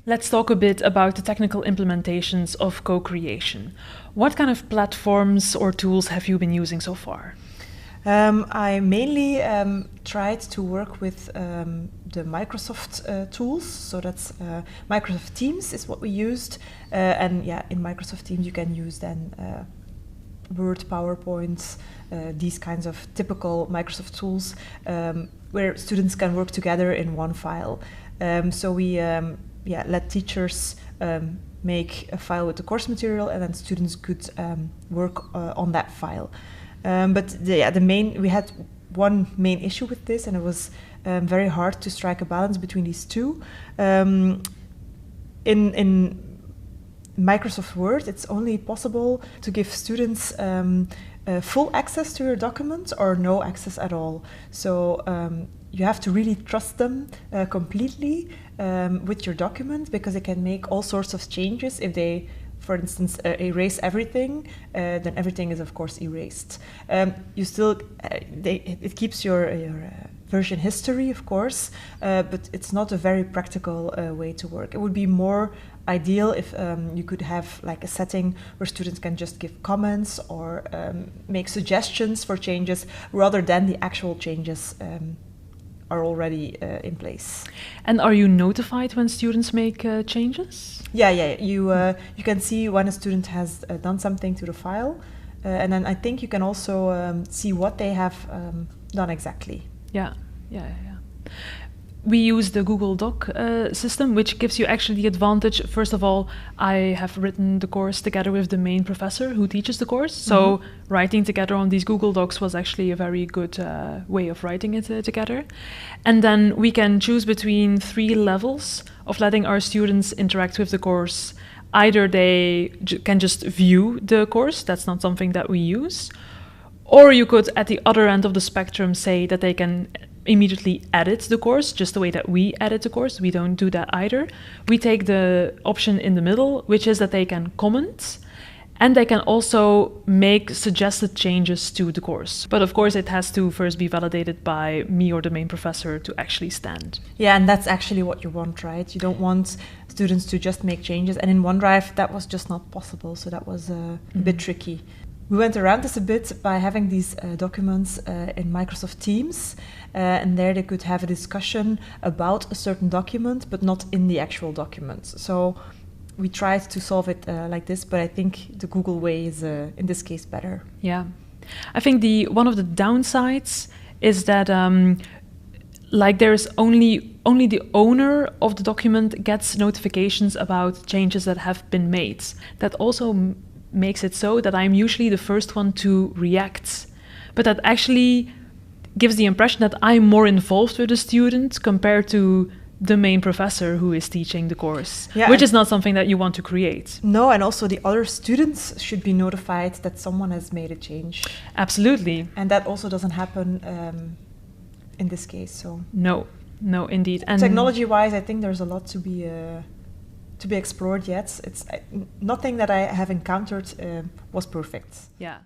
Let's talk a bit about the technical implementations of co-creation. What kind of platforms or tools have you been using so far? I mainly tried to work with the Microsoft tools, so that's Microsoft Teams is what we used, and yeah, in Microsoft Teams you can use then Word, PowerPoint, these kinds of typical Microsoft tools where students can work together in one file. So we let teachers make a file with the course material, and then students could work on that file. But we had one main issue with this, and it was very hard to strike a balance between these two. In Microsoft Word, it's only possible to give students full access to your document or no access at all. So you have to really trust them completely with your document, because they can make all sorts of changes. If they, for instance, erase everything, then everything is of course erased. You still, it keeps your version history, of course, but it's not a very practical way to work. It would be more ideal if you could have like a setting where students can just give comments or make suggestions for changes, rather than the actual changes are already in place. And are you notified when students make changes? Yeah. You can see when a student has done something to the file, and then I think you can also see what they have done exactly. Yeah. We use the Google Doc system, which gives you actually the advantage. First of all, I have written the course together with the main professor who teaches the course. So writing together on these Google Docs was actually a very good way of writing it together. And then we can choose between 3 levels of letting our students interact with the course. Either they can just view the course, that's not something that we use. Or you could, at the other end of the spectrum, say that they can immediately edit the course, just the way that we edit the course. We don't do that either. We take the option in the middle, which is that they can comment, and they can also make suggested changes to the course. But of course, it has to first be validated by me or the main professor to actually stand. Yeah, and that's actually what you want, right? You don't want students to just make changes. And in OneDrive, that was just not possible. So that was a bit tricky. We went around this a bit by having these documents in Microsoft Teams, and there they could have a discussion about a certain document, but not in the actual document. So we tried to solve it like this, but I think the Google way is, in this case, better. Yeah. I think one of the downsides is that there's only the owner of the document gets notifications about changes that have been made. That also makes it so that I'm usually the first one to react, but that actually gives the impression that I'm more involved with the student compared to the main professor who is teaching the course, which is not something that you want to create. No, and also the other students should be notified that someone has made a change. Absolutely. And that also doesn't happen in this case. So no, indeed. And technology-wise, I think there's a lot to be explored yet. It's nothing that I have encountered was perfect. Yeah.